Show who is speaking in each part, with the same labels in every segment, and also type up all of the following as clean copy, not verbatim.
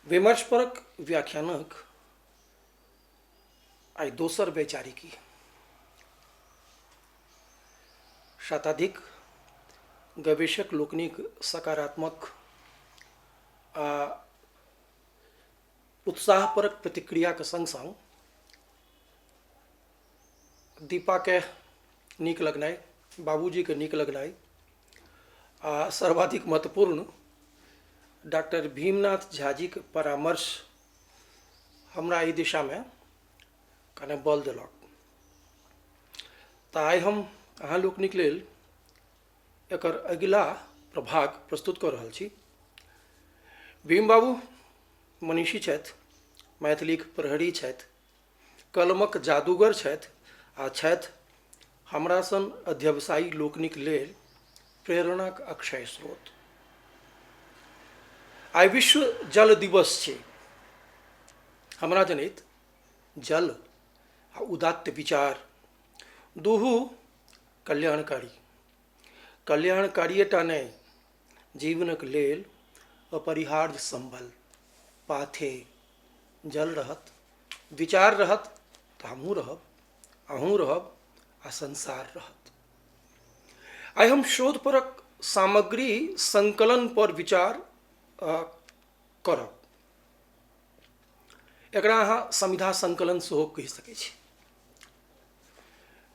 Speaker 1: विमर्शपरक व्याख्यानक आइ दोसर वैचारिकी शताधिक गवेषक लोकनिक सकारात्मक आ उत्साहपरक प्रतिक्रियाके संग संग दीपाके नीक लगनाइ, बाबूजीके नीक लगनाइ आ सर्वाधिक महत्वपूर्ण डॉक्टर भीमनाथ झाजीके परामर्श हमरा ई दिशामे कने बल देलक। तऽ आइ हम अहाँ लोकनिक लेल एकर अगिला प्रभाग प्रस्तुत कऽ रहल छी। भीम बाबू मनीषी छथि, मैथिलीक प्रहरी छथि, कलमक जादूगर छथि आ छथि हमरा सन अध्यवसायी लोकनिक लेल प्रेरणाक अक्षय स्रोत। आइ विश्व जल दिवस छै। हमरा जनैत जल आ उदात्त विचार दुहू कल्याणकारिएटा नहि, जीवनक लेल अपरिहार्य संबल। पाथे जल रहत, विचार रहत तऽ हमहूँ रहब, अहूँ रहब आ संसार रहत। आइ हम शोधपरक सामग्री संकलन पर विचार करब। एकरा अहाँ संविधा संकलन सेहो कहि सकै छी।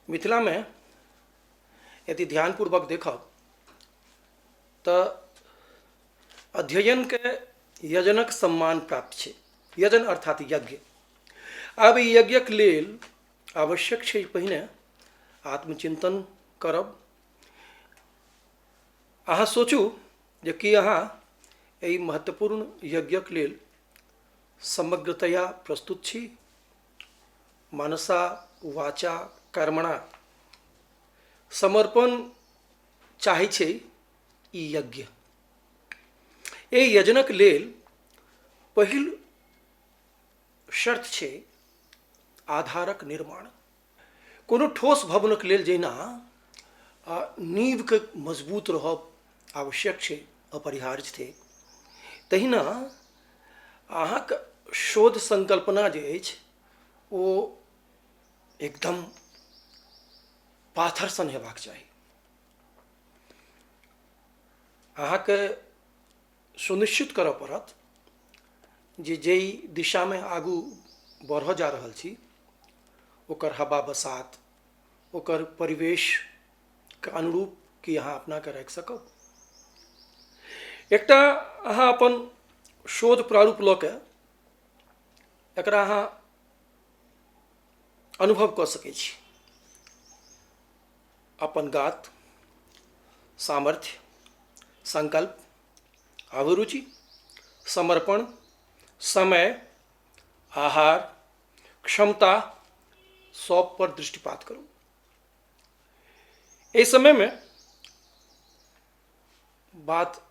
Speaker 1: मिथिलामे यदि ध्यानपूर्वक देखब तऽ अध्ययनके यजनक सम्मान प्राप्त छै। यजन अर्थात यज्ञ। आब ई यज्ञक लेल आवश्यक छै पहिने आत्मचिंतन करब। अहाँ सोचू जे कि अहाँ एहि महत्वपूर्ण यज्ञक लेल समग्रतया प्रस्तुत छी। मनसा वाचा कर्मणा समर्पण चाहै छै ई यज्ञ। एहि यजनक लेल पहिल शर्त छै आधारक निर्माण। कोनो ठोस भवनक लेल जहिना नींवके मजबूत रहब आवश्यक छै, अपरिहार्य छै, तहिना अहाँके शोध संकल्पना जे अछि ओ एकदम पाथर सन हेबाक चाही। अहाँके सुनिश्चित करऽ पड़त जे जाहि दिशामे आगू बढ़ऽ जा रहल छी ओकर हवा बसात, ओकर परिवेशके अनुरूप कि अहाँ अपनाके राखि सकब। एकटा अहाँ अपन शोध प्रारूप लऽ के एकरा अहाँ अनुभव कऽ सकै छी। अपन गात, सामर्थ्य, संकल्प, अभिरुचि, समर्पण, समय, आहार, क्षमता सब पर दृष्टिपात करू। एहि समयमे बात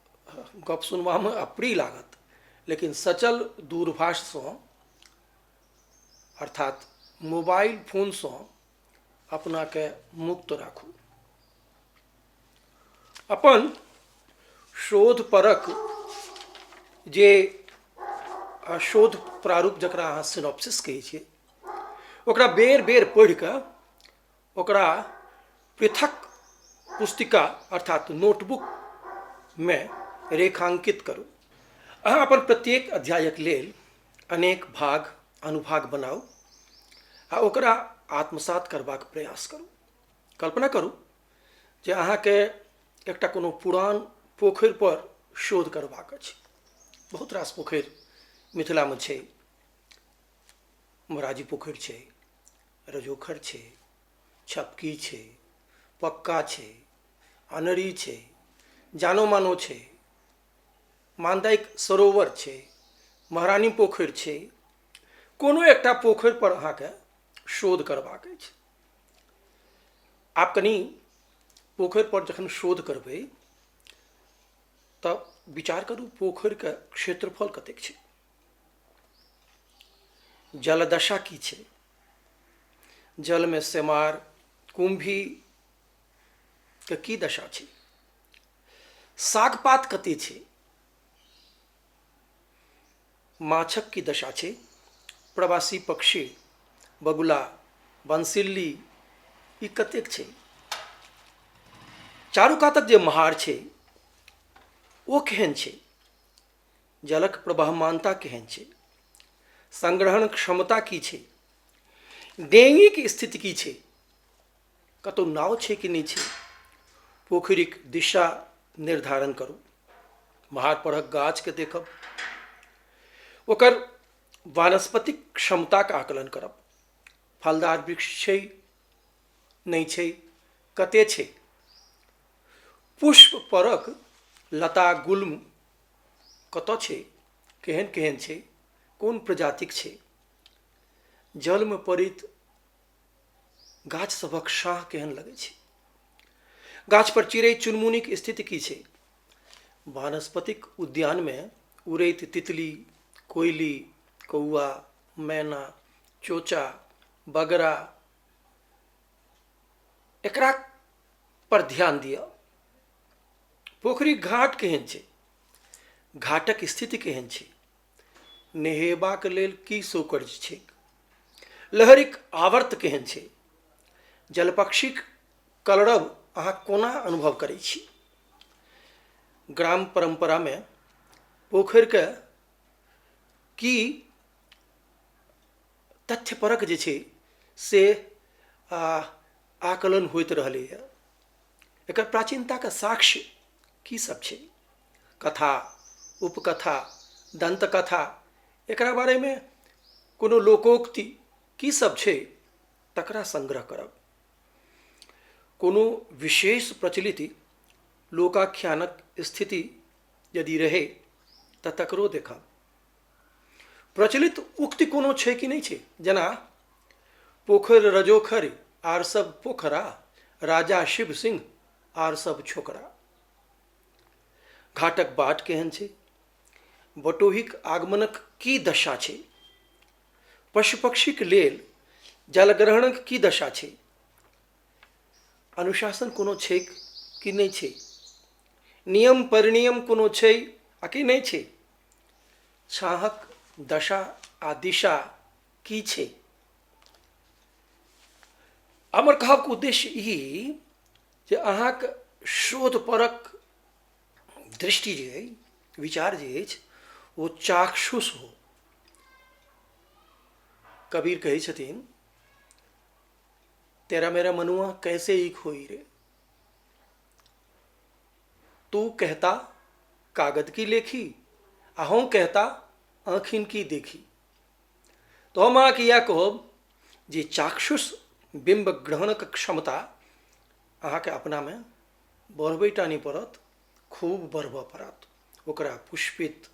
Speaker 1: गप सुनबामे अप्रिय लागत, लेकिन सचल दूरभाषसँ अर्थात मोबाइल फोनसँ अपनाके मुक्त राखू। अपन शोधपरक जे शोध प्रारूप जकरा अहाँ सिनॉप्सिस कहै छियै, ओकरा बेर बेर पढ़ि कऽ ओकरा पृथक पुस्तिका अर्थात नोटबुकमे रेखांकित करू। अहाँ अपन प्रत्येक अध्यायक लेल अनेक भाग अनुभाग बनाउ आ ओकरा आत्मसात करबाक प्रयास करू। कल्पना करू जे अहाँके एकटा कोनो पुरान पोखरि पर शोध करबाक अछि। बहुत रास पोखरि मिथिलामे छै। मोराजी पोखरि छै, रजोखर छै, छपकी छै, पक्का छै, अनरी छै, जानो मानो छै, मानदायिक सरोवर छै, महारानी पोखरि छै। कोनो एकटा पोखरि पर अहाँके शोध करबाक अछि। आप कनी पोखरि पर जखन शोध करबै तऽ विचार करू पोखरिके क्षेत्रफल कतेक छै, जलदशा की छै, जलमे सेमार कुम्भीके की दशा छै, साग पात कते छै, माछक की दशा छै, प्रवासी पक्षी, बगुला, बंसिल्ली, ई कतेक छै। चारू कातक जे महार छै ओ केहन छै, जलक प्रवहमानता केहन छै, संग्रहण क्षमता की छै, डेंगीक स्थिति की छै, कतौ नाव छै कि नहि छै, पोखरिक दिशा निर्धारण करू, महार परक गाछके देखब, ओकर वानस्पतिक क्षमताक आकलन करब, फलदार वृक्ष छै नहि छै, कते छै, पुष्प परक लता गुल्म कतऽ छै, केहन केहन छै, कोन प्रजातिक छै, जलमे पड़ैत गाछ सभक शाह केहन लगै छै, गाछ पर चिड़ै चुनमुनीक स्थिति की छै, वानस्पतिक उद्यानमे उड़ैत तितली, कोयली, कौआ, मैना, चोचा, बगरा, एकरा पर ध्यान दिअ। पोखरिक घाट केहन छै, घाटक स्थिति केहन छै, नहेबाक लेल की सौकर्य छैक, लहरिक आवर्त केहन छै, जलपक्षीक कलरव अहाँ कोना अनुभव करै छी। ग्राम परम्परामे पोखरिके की तथ्यपरक जे छै से आकलन होइत रहलैए, एकर प्राचीनताके साक्ष्य की सब छै, कथा, उपकथा, दंतकथा, एकरा बारेमे कोनो लोकोक्ति की सब छै, तकरा संग्रह करब। कोनो विशेष प्रचलित लोकाख्यानक स्थिति यदि रहै तऽ तकरो देखब। प्रचलित उक्ति कोनो छै कि नहि छै, जेना पोखरि रजोखरि आर सब पोखरा, राजा शिव सिंह आर सब छोकरा। घाटक बाट केहन छै, बटोहीक आगमनक की दशा छै, पशु पक्षीक लेल जलग्रहणक की दशा छै, अनुशासन कोनो छै कि नहि छै, नियम परिनियम कोनो छै आ कि नहि छै, छाहक दशा आ दिशा की छै। हमर कहबाक उद्देश्य ई जे अहाँके शोधपरक दृष्टि जे अइ, विचार जे अछि, ओ चाक्षुष हो। कबीर कहै छथिन, तेरा मेरा मनुआ कैसे एक होई रे, तू कहता कागद की लेखी, अहूँ कहता आँखिन की देखी। तो हम अहाँके इएह कहब जे चाक्षुष बिम्ब ग्रहणक क्षमता अहाँके अपनामे बढ़बै टा नहि पड़त, खूब बढ़बऽ पड़त, ओकरा पुष्पित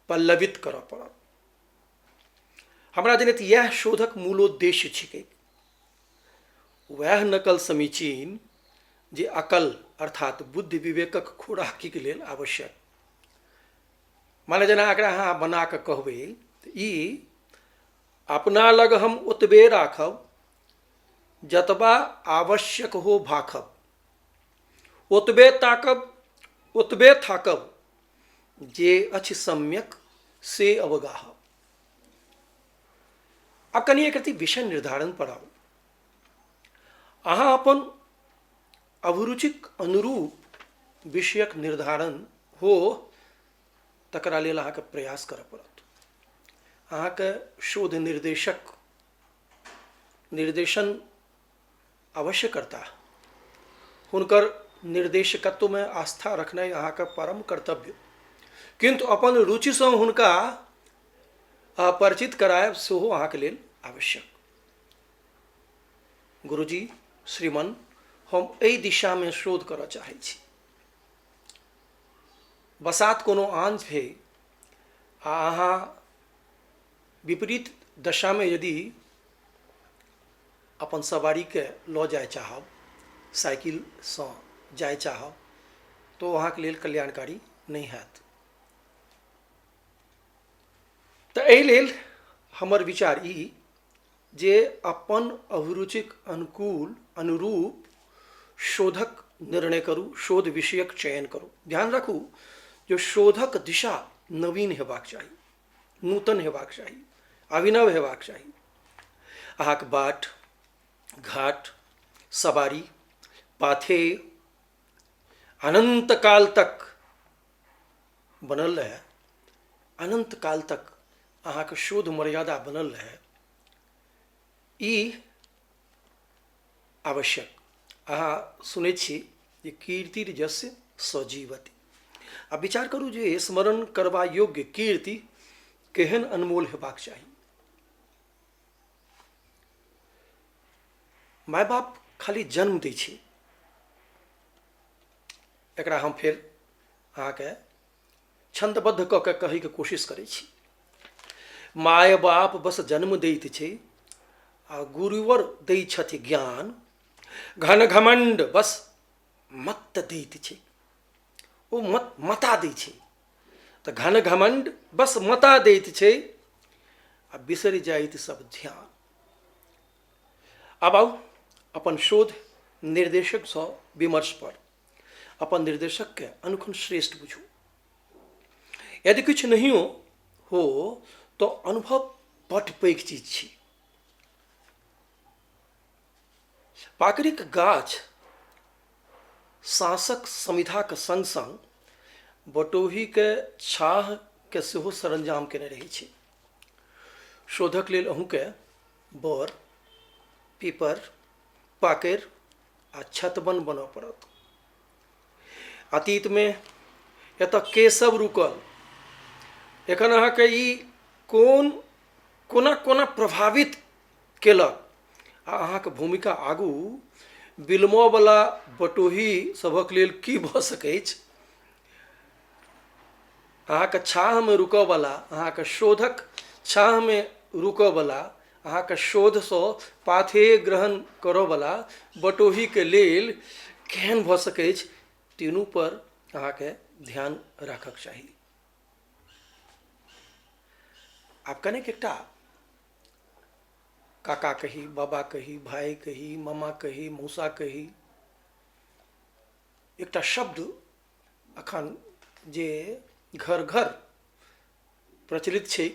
Speaker 1: पल्लवित करऽ पड़त। हमरा जनैत इएह शोधक मूलोद्देश्य छिकै। वएह नकल समीचीन जे अकल अर्थात बुद्धि विवेकक खोराकीके लेल आवश्यक। माने जेना एकरा अहाँ बना कऽ कहबै तऽ ई अपना लग हम ओतबे राखब जतबा आवश्यक हो भाखब, ओतबे ताकब ओतबे थाकब, जे अछि सम्यक से अवगाहब। आ कनि एकर विषय निर्धारण पर आउ। अहाँ अपन अभिरुचिक अनुरूप विषयक निर्धारण हो, तकरा लेल अहाँके प्रयास करऽ पड़त। अहाँके शोध निर्देशक निर्देशन अवश्य करता, हुनकर निर्देशकत्वमे आस्था रखनाइ अहाँके परम कर्तव्य, किंतु अपन रुचिसँ हुनका परिचित करायब सेहो अहाँके लेल आवश्यक। गुरुजी, श्रीमन, हम एहि दिशामे शोध करऽ चाहै छी, बसात कोनो आन छै आ अहाँ विपरीत दशामे यदि अपन सवारीके लऽ जाय चाहब, साइकिलसँ जाय चाहब, तो अहाँके लेल कल्याणकारी नहि हैत। तऽ एहि लेल हमर विचार ई जे अपन अभिरुचिक अनुकूल अनुरूप शोधक निर्णय करू, शोध विषयक चयन करू। ध्यान राखू जे शोधक दिशा नवीन हेबाक चाही, नूतन हेबाक चाही, अभिनव हेबाक चाही। अहाँके बाट घाट सवारी पाथेय अनंत काल तक बनल रहे, अनंत काल तक अहाँके शोध मर्यादा बनल रहे, ई आवश्यक। अहाँ सुनै छी जे कीर्ति जस्य सजीवति। आ विचार करू जे स्मरण करबा योग्य कीर्ति केहन अनमोल हेबाक चाही। माय बाप खाली जन्म दै छै, एकरा हम फेर अहाँके छंदबद्ध कऽ के कहैके कोशिश करै छी। माय बाप बस जन्म दैत छै आ गुरुवर दै छथि ज्ञान, घन घमंड बस मत दैत छै, ओ मता दै छै। तऽ घन घमंड बस मता दैत छै आ बिसरि जाइत सब ध्यान। अब आउ अपन शोध निर्देशकसँ विमर्श पर अपन निर्देशकके अनुखन श्रेष्ठ बुझू। यदि किछु नहियो हो तो अनुभव बड़ पैघ चीज छी। पाकड़िक गाछ साँसक समिधाके संग संग बटोहीके छाहके सेहो सरंजाम केने रहै छै। शोधक लेल अहूँके बर पीपर पाकड़ि आ छतबन बनऽ पड़त। अतीतमे एतऽ केशव रुकल, एखन अहाँके ई कोना कोना प्रभावित केलक आ अहाँके भूमिका आगू बिलमयवला बटोही सभक लेल की भऽ सकै अछि। अहाँके छाहमे रुकयवला, अहाँके शोधक छाहमे रुकयवला, अहाँके शोधसँ पाथेय ग्रहण करयवला बटोहीके लेल केहन भऽ सकै अछि, तीनू पर अहाँके ध्यान राखक चाही। आब कनेक एकटा काका कही, बाबा कही, भाई कही, मामा कही, मौसा कही, एकटा शब्द अखन जे घर घर प्रचलित छै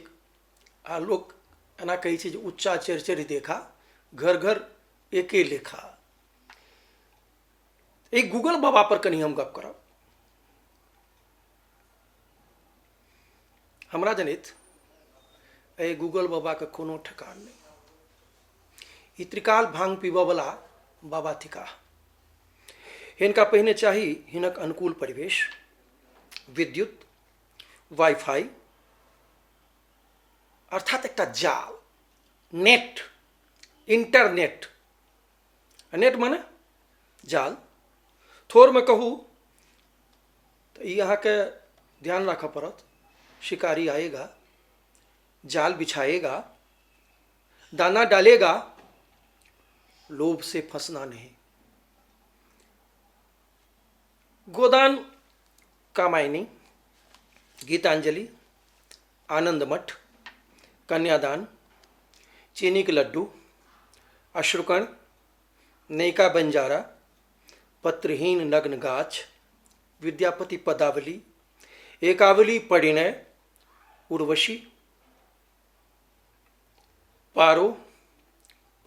Speaker 1: आ लोक एना कहै छै जे उच्चा चरि चरि देखा, घर घर एके लेखा। एक गूगल बाबा पर कनी हम गप करब। हमरा जनैत एहि गूगल बाबाके कोनो ठेकान नहि। ई त्रिकाल भांग पीबयवला बाबा थिकाह। हिनका पहिने चाही हिनक अनुकूल परिवेश, विद्युत, वाईफाई अर्थात एकटा जाल, नेट, इंटरनेट। नेट माने जाल। थोड़मे कहू तऽ ई अहाँके ध्यान राखऽ पड़त, शिकारी आएगा, जाल बिछाएगा, दाना डालेगा, लोभ से फंसना नहीं। गोदान कामायनी, गीतांजलि, आनंद मठ, कन्यादान, चीनी के लड्डू, अश्रुकण, नैका बंजारा, पत्रहीन नग्न गाछ, विद्यापति पदावली, एकावली परिणय, उर्वशी, पारो,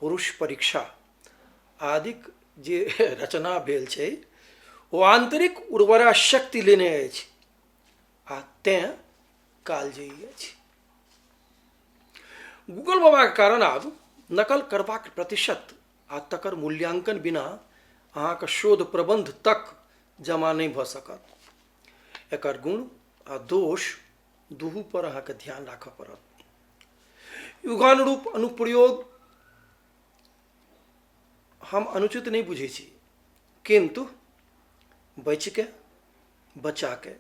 Speaker 1: पुरुष परीक्षा आदिक जे रचना भेल छै ओ आंतरिक उर्वरा शक्ति लेने अछि आ तें कालजयी अछि। गूगल बाबा के कारण आब नकल करबाक प्रतिशत आ तकर मूल्यांकन बिना अहाँके शोध प्रबंध तक जमा नहीं भऽ सकत। एकर गुण आ दोष दुहू पर अहाँके ध्यान राखऽ पड़त। युगानुरूप अनुप्रयोग हम अनुचित नहीं बुझै छी, किंतु बचिके बचाके।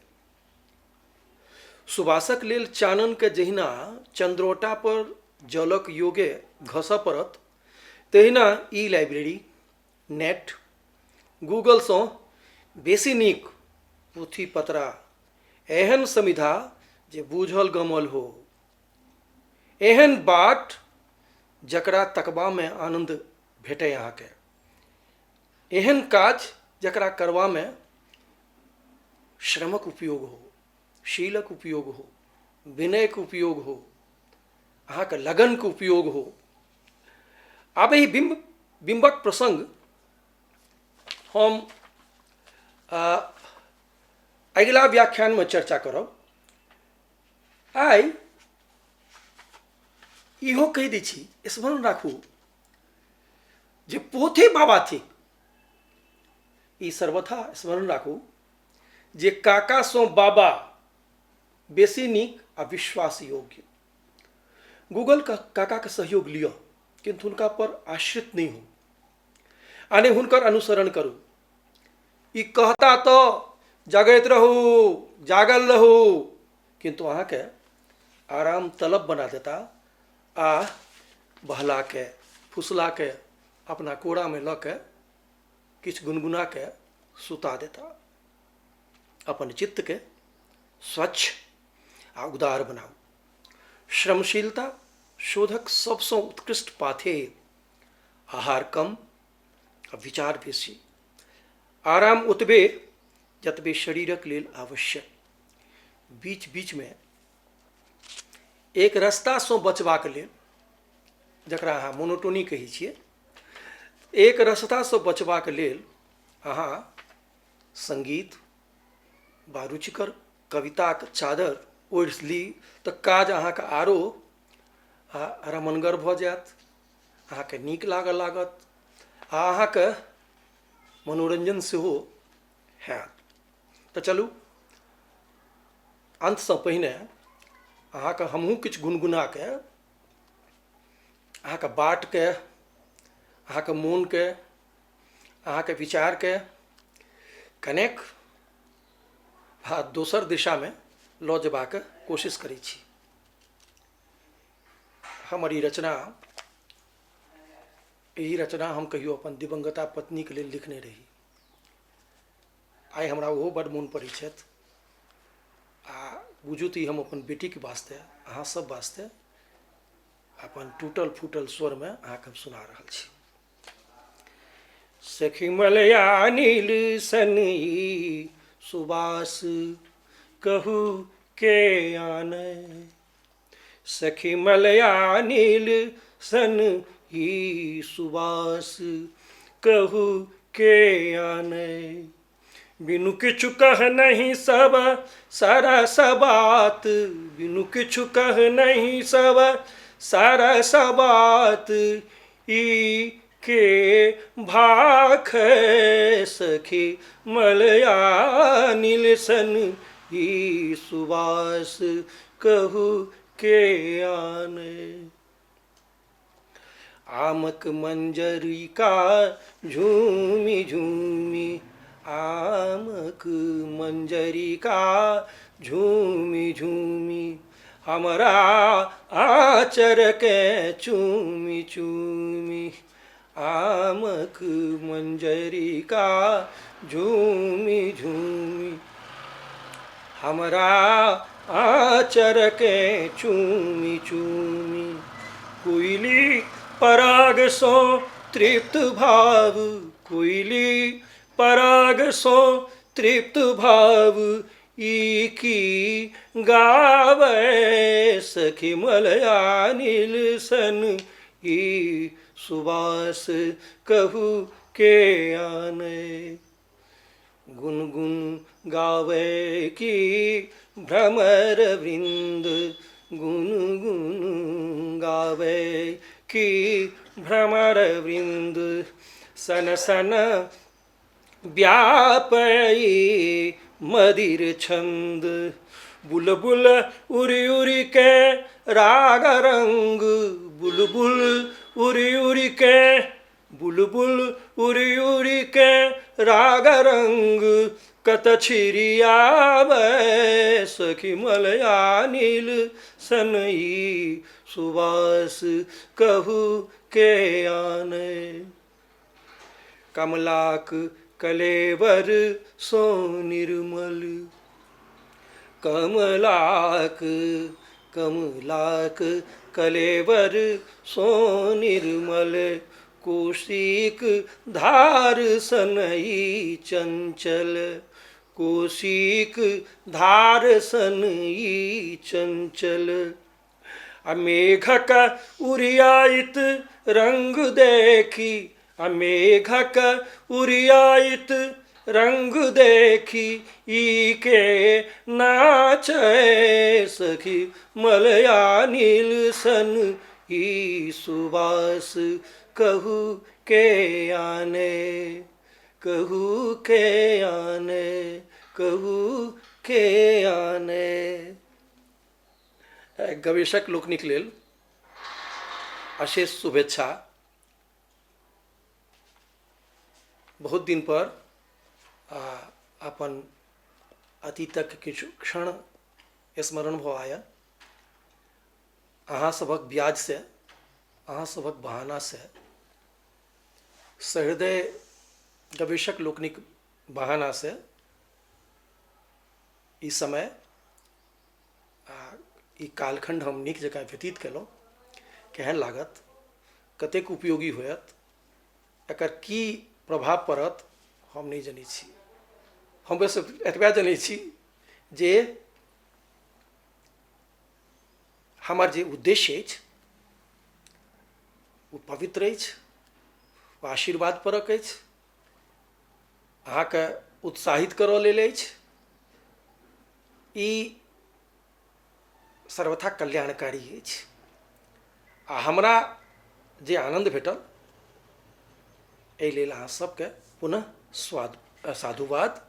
Speaker 1: सुबासक लेल चानन के जहिना चंद्रोटा पर जलक योगे घसऽ पड़त, तहिना ई लाइब्रेरी, नेट, गूगलसँ बेसी नीक पोथी पतरा, एहन समिधा जे बूझल गमल हो, एहन बाट जकरा तकबामे आनंद भेटै अहाँके, एहन काज जकरा करबामे श्रमक उपयोग हो, शीलक उपयोग हो, विनयक उपयोग हो, अहाँके लगनके उपयोग हो। आब एहि बिम्बक प्रसंग हम अगिला व्याख्यानमे चर्चा करब। आइ इहो कहि दै छी, स्मरण राखू जे पोथे बाबा थिक। ई सर्वथा स्मरण राखू जे काकासँ बाबा बेसी नीक आ विश्वास योग्य। गूगल काकाके सहयोग लिअ, किन्तु हुनका पर आश्रित नहीं हो, आ नहि हुनकर अनुसरण करू। ई कहता तो जगैत रहू, जागल रहू, किन्तु अहाँके आराम तलब बना देता आ बहला के फुसला के अपना कोड़ा में लऽ के किछु गुनगुना के सुता देता। अपन चित्त के स्वच्छ आ उदार बनाऊ। श्रमशीलता शोधक सबसँ उत्कृष्ट पाथे। आहार कम आ विचार बेसी। आराम ओतबे जतबे शरीरक लेल आवश्यक। बीच बीच में एक रास्तासँ बचबाक लेल, जकरा अहाँ मोनोटोनी कहै छियै, एक रास्तासँ बचबाक लेल अहाँ संगीत वा रुचिकर कविताक चादर ओढ़ि ली तऽ काज अहाँके आरो रमनगर भऽ जायत, अहाँके नीक लागत आ अहाँके मनोरंजन सेहो हैत। तऽ चलू, अंतसँ पहिने अहाँके हमहूँ किछु गुनगुना के अहाँके बाट के, अहाँके मोन के, अहाँके विचार के कनेक दोसर दिशा में लऽ जेबाक कोशिश करै छी। हमर ई रचना हम कहियो अपन दिवंगता पत्नी के लेल लिखने रही। आइ हमरा ओहो बड़ मोन पड़ै छथि आ बुझू तऽ हम अपन बेटीके वास्ते, अहाँ सब वास्ते अपन टूटल फूटल स्वर में अहाँके हम सुना रहल छी। सखी मलया नील सनी सुबास कहू के आने। सखी मलया नील सन ही सुबास कहू के आने। बिनु किछु कह नहीं सब सरस बात। बिनु किछु कह नहीं सब सरस बात। ई के भाख सखी मलया नील सन ही सुबास कहू के आने। आमक मंजरिका झूमी झूमी। आमक मंजरिका झूमी झूमी। हमरा आचर के चूमी चूमी। आमक मंजरिका झूमी झूमी। हमरा आचर के चूमी चूमी। कोयली पराग सो तृप्त भाव। कोयली पराग सो तृप्त भाव। ई की गावे सखी मलया नील सन ई सुबास कहू के आने। गुनगुन गावे की भ्रमर वृंद। गुनगुन गावे की भ्रमर वृंद। सन सन व्यापई मदिर छंद। बुलबुल उरी उरी के राग रंग। बुलबुल उरी उरी के, बुलबुल उरी उरी के राग रंग। कत छिरियावे सखी मलया नील सन ई सुबास कहू के आने। कमलाक कलेवर सो निर्मल। कमलाक कलेवर सो निर्मल। कोशिक धार सनई चंचल। कोशिक धार सनई चंचल। आ मेघक उरियाइत रंग देखी, आ मेघक उरियाइत रंग देखी, ई के नाचे सखी मलया नील सन ई सुबास कहू के आने, कहू के आने, कहू के आने। गवेषक लोकनिक लेल अशेष शुभेच्छा। बहुत दिन पर अपन अतीतक किछु क्षण स्मरण भऽ आयल। अहाँ सभक ब्याज से, अहाँ सभक बहाना से, सहृदय गवेषक लोकनिक बहाना से ई समय ई कालखंड हम नीक जकाँ व्यतीत केलहुँ। केहन लागत, कतेक उपयोगी होयत, एकर की प्रभाव पड़त हम नहीं जानै छी। हम बस एतबे जानै छी जे हमर जे उद्देश्य अछि ओ पवित्र अछि, ओ आशीर्वाद परक अछि, अहाँके उत्साहित करऽ लेल अछि। ई सर्वथा कल्याणकारी अछि आ हमरा जे आनंद भेटल एहि लेल अहाँ सबके पुनः साधुवाद,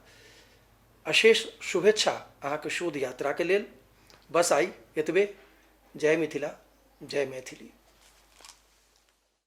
Speaker 1: अशेष शुभेच्छा अहाँके शोध यात्रा के लेल। बस आइ एतबे। जय मिथिला, जय मैथिली।